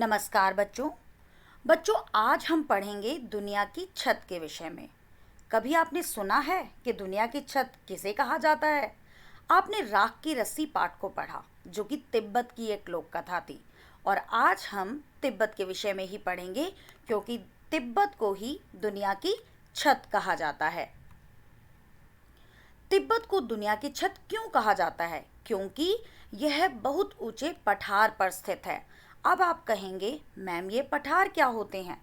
नमस्कार बच्चों। बच्चों, आज हम पढ़ेंगे दुनिया की छत के विषय में। कभी आपने सुना है कि दुनिया की छत किसे कहा जाता है? आपने राख की रस्सी पाठ को पढ़ा, जो कि तिब्बत की एक लोक कथा थी। और आज हम तिब्बत के विषय में ही पढ़ेंगे, क्योंकि तिब्बत को ही दुनिया की छत कहा जाता है। तिब्बत को दुनिया की छत क्यों कहा जाता है? क्योंकि यह बहुत ऊंचे पठार पर स्थित है। अब आप कहेंगे, मैम ये पठार क्या होते हैं?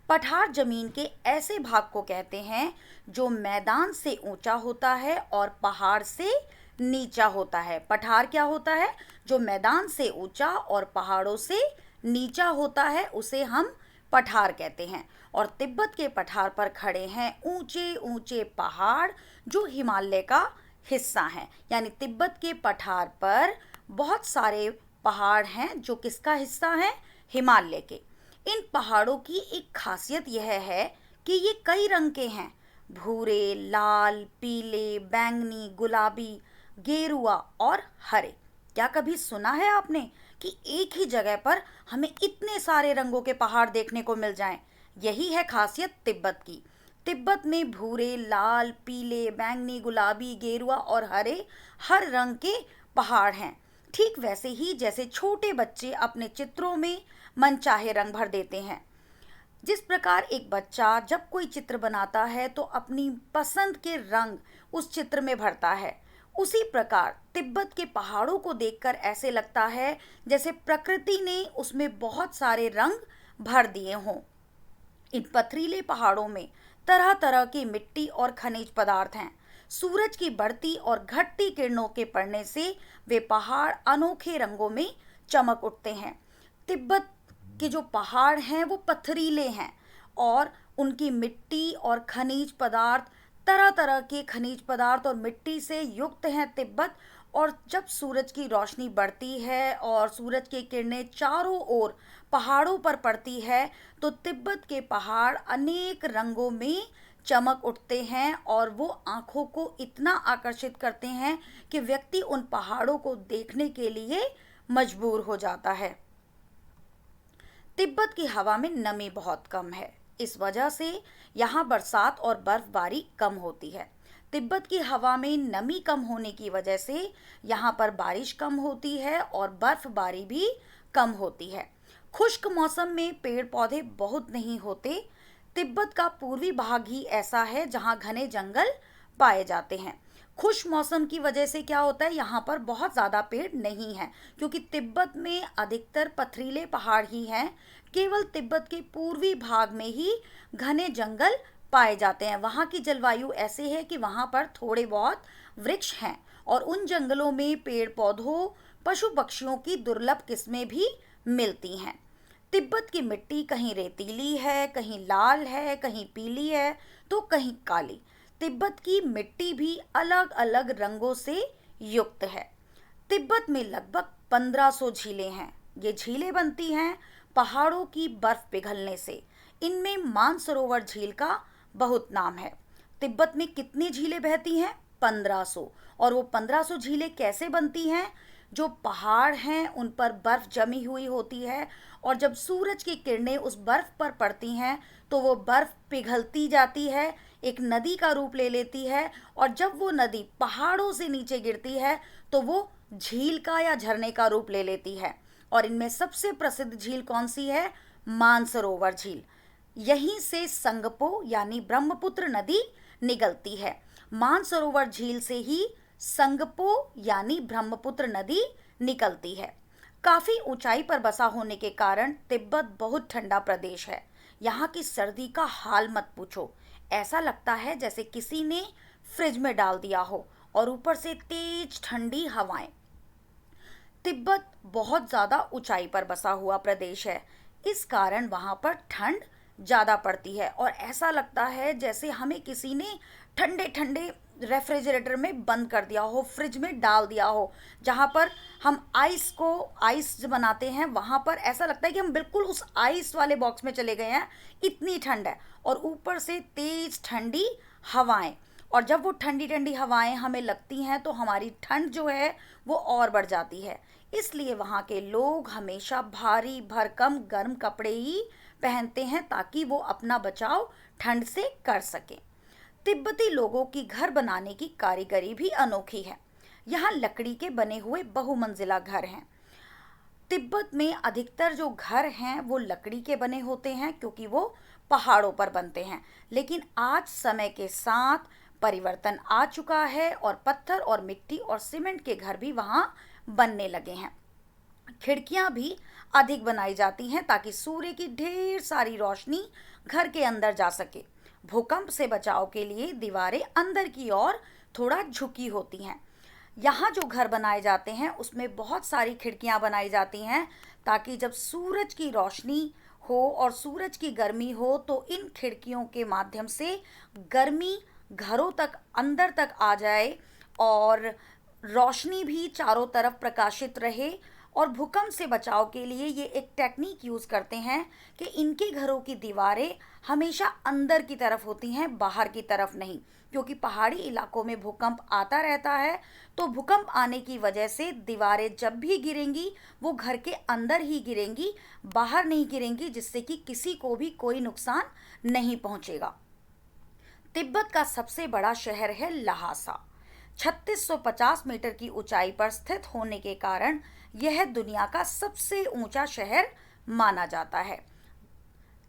पठार जमीन के ऐसे भाग को कहते हैं जो मैदान से ऊंचा होता है और पहाड़ से नीचा होता है। पठार क्या होता है? जो मैदान से ऊंचा और पहाड़ों से नीचा होता है, उसे हम पठार कहते हैं। और तिब्बत के पठार पर खड़े हैं ऊंचे ऊंचे पहाड़ जो हिमालय का हिस्सा हैं। यानी तिब्बत के पठार पर बहुत सारे पहाड़ हैं जो किसका हिस्सा हैं? हिमालय के। इन पहाड़ों की एक खासियत यह है कि ये कई रंग के हैं। भूरे, लाल, पीले, बैंगनी, गुलाबी, गेरुआ और हरे। क्या कभी सुना है आपने कि एक ही जगह पर हमें इतने सारे रंगों के पहाड़ देखने को मिल जाएं? यही है खासियत तिब्बत की। तिब्बत में भूरे, लाल, पीले, बैंगनी, गुलाबी, गेरुआ और हरे हर रंग के पहाड़ हैं। ठीक वैसे ही जैसे छोटे बच्चे अपने चित्रों में मनचाहे रंग भर देते हैं। जिस प्रकार एक बच्चा जब कोई चित्र बनाता है तो अपनी पसंद के रंग उस चित्र में भरता है, उसी प्रकार तिब्बत के पहाड़ों को देखकर ऐसे लगता है जैसे प्रकृति ने उसमें बहुत सारे रंग भर दिए हों। इन पथरीले पहाड़ों में तरह तरह की मिट्टी और खनिज पदार्थ हैं। सूरज की बढ़ती और घटती किरणों के पड़ने से वे पहाड़ अनोखे रंगों में चमक उठते हैं। तिब्बत के जो पहाड़ हैं वो पथरीले हैं और उनकी मिट्टी और खनिज पदार्थ, तरह तरह के खनिज पदार्थ और मिट्टी से युक्त हैं तिब्बत। और जब सूरज की रोशनी बढ़ती है और सूरज की किरणें चारों ओर पहाड़ों पर पड़ती है तो तिब्बत के पहाड़ अनेक रंगों में चमक उठते हैं और वो आंखों को इतना आकर्षित करते हैं कि व्यक्ति उन पहाड़ों को देखने के लिए मजबूर हो जाता है। तिब्बत की हवा में नमी बहुत कम है, इस वजह से यहाँ बरसात और बर्फबारी कम होती है। तिब्बत की हवा में नमी कम होने की वजह से यहाँ पर बारिश कम होती है और बर्फबारी भी कम होती है। खुश्क मौसम में पेड़ पौधे बहुत नहीं होते। तिब्बत का पूर्वी भाग ही ऐसा है जहाँ घने जंगल पाए जाते हैं। खुश मौसम की वजह से क्या होता है, यहाँ पर बहुत ज़्यादा पेड़ नहीं हैं, क्योंकि तिब्बत में अधिकतर पथरीले पहाड़ ही हैं। केवल तिब्बत के पूर्वी भाग में ही घने जंगल पाए जाते हैं। वहाँ की जलवायु ऐसे है कि वहाँ पर थोड़े बहुत वृक्ष हैं और उन जंगलों में पेड़ पौधों, पशु पक्षियों की दुर्लभ किस्में भी मिलती हैं। तिब्बत की मिट्टी कहीं रेतीली है, कहीं लाल है, कहीं पीली है तो कहीं काली। तिब्बत की मिट्टी भी अलग अलग रंगों से युक्त है। तिब्बत में लगभग 1500 झीलें हैं। ये झीलें बनती हैं पहाड़ों की बर्फ पिघलने से। इनमें मानसरोवर झील का बहुत नाम है। तिब्बत में कितनी झीलें बहती हैं? 1500। और वो 1500 झीलें कैसे बनती हैं? जो पहाड़ हैं उन पर बर्फ जमी हुई होती है और जब सूरज की किरणें उस बर्फ पर पड़ती हैं तो वो बर्फ पिघलती जाती है, एक नदी का रूप ले लेती है और जब वो नदी पहाड़ों से नीचे गिरती है तो वो झील का या झरने का रूप ले लेती है। और इनमें सबसे प्रसिद्ध झील कौन सी है? मानसरोवर झील। यहीं से संगपो यानी ब्रह्मपुत्र नदी निकलती है। मानसरोवर झील से ही संगपो यानी ब्रह्मपुत्र नदी निकलती है। काफी ऊंचाई पर बसा होने के कारण तिब्बत बहुत ठंडा प्रदेश है। यहाँ की सर्दी का हाल मत पूछो। ऐसा लगता है जैसे किसी ने फ्रिज में डाल दिया हो और ऊपर से तेज ठंडी हवाएं। तिब्बत बहुत ज़्यादा ऊंचाई पर बसा हुआ प्रदेश है, इस कारण वहाँ पर ठंड ज़्यादा पड़ती है और ऐसा लगता है जैसे हमें किसी ने ठंडे ठंडे रेफ्रिजरेटर में बंद कर दिया हो, फ्रिज में डाल दिया हो। जहाँ पर हम आइस बनाते हैं वहाँ पर ऐसा लगता है कि हम बिल्कुल उस आइस वाले बॉक्स में चले गए हैं, इतनी ठंड है। और ऊपर से तेज ठंडी हवाएं, और जब वो ठंडी ठंडी हवाएं हमें लगती हैं तो हमारी ठंड जो है वो और बढ़ जाती है। इसलिए वहाँ के लोग हमेशा भारी भरकम गर्म कपड़े ही पहनते हैं ताकि वो अपना बचाव ठंड से कर सकें। तिब्बती लोगों की घर बनाने की कारीगरी भी अनोखी है। यहाँ लकड़ी के बने हुए बहुमंजिला घर हैं। तिब्बत में अधिकतर जो घर हैं वो लकड़ी के बने होते हैं क्योंकि वो पहाड़ों पर बनते हैं। लेकिन आज समय के साथ परिवर्तन आ चुका है और पत्थर और मिट्टी और सीमेंट के घर भी वहाँ बनने लगे हैं। खिड़कियां भी अधिक बनाई जाती हैं ताकि सूर्य की ढेर सारी रोशनी घर के अंदर जा सके। भूकंप से बचाव के लिए दीवारें अंदर की ओर थोड़ा झुकी होती हैं। यहाँ जो घर बनाए जाते हैं उसमें बहुत सारी खिड़कियां बनाई जाती हैं ताकि जब सूरज की रोशनी हो और सूरज की गर्मी हो तो इन खिड़कियों के माध्यम से गर्मी घरों तक अंदर तक आ जाए और रोशनी भी चारों तरफ प्रकाशित रहे। और भूकंप से बचाव के लिए ये एक टेक्निक यूज़ करते हैं कि इनके घरों की दीवारें हमेशा अंदर की तरफ होती हैं, बाहर की तरफ नहीं, क्योंकि पहाड़ी इलाकों में भूकंप आता रहता है। तो भूकंप आने की वजह से दीवारें जब भी गिरेंगी वो घर के अंदर ही गिरेंगी, बाहर नहीं गिरेंगी, जिससे कि किसी को भी कोई नुकसान नहीं पहुंचेगा। तिब्बत का सबसे बड़ा शहर है लहासा। 3650 मीटर की ऊंचाई पर स्थित होने के कारण यह दुनिया का सबसे ऊंचा शहर माना जाता है।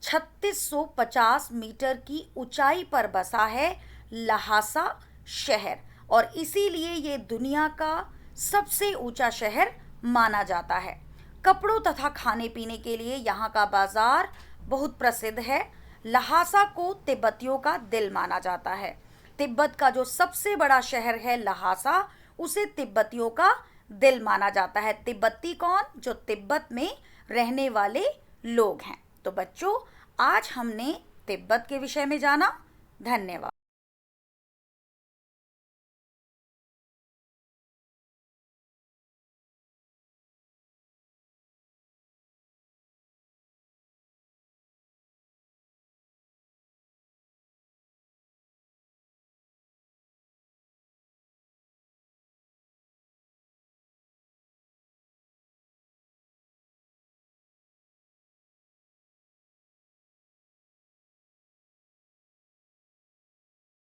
3650 मीटर की ऊंचाई पर बसा है लहासा शहर और इसीलिए ये दुनिया का सबसे ऊंचा शहर माना जाता है। कपड़ों तथा खाने पीने के लिए यहाँ का बाजार बहुत प्रसिद्ध है। लहासा को तिब्बतियों का दिल माना जाता है। तिब्बत का जो सबसे बड़ा शहर है लहासा, उसे तिब्बतियों का दिल माना जाता है। तिब्बती कौन? जो तिब्बत में रहने वाले लोग हैं। तो बच्चों, आज हमने तिब्बत के विषय में जाना। धन्यवाद।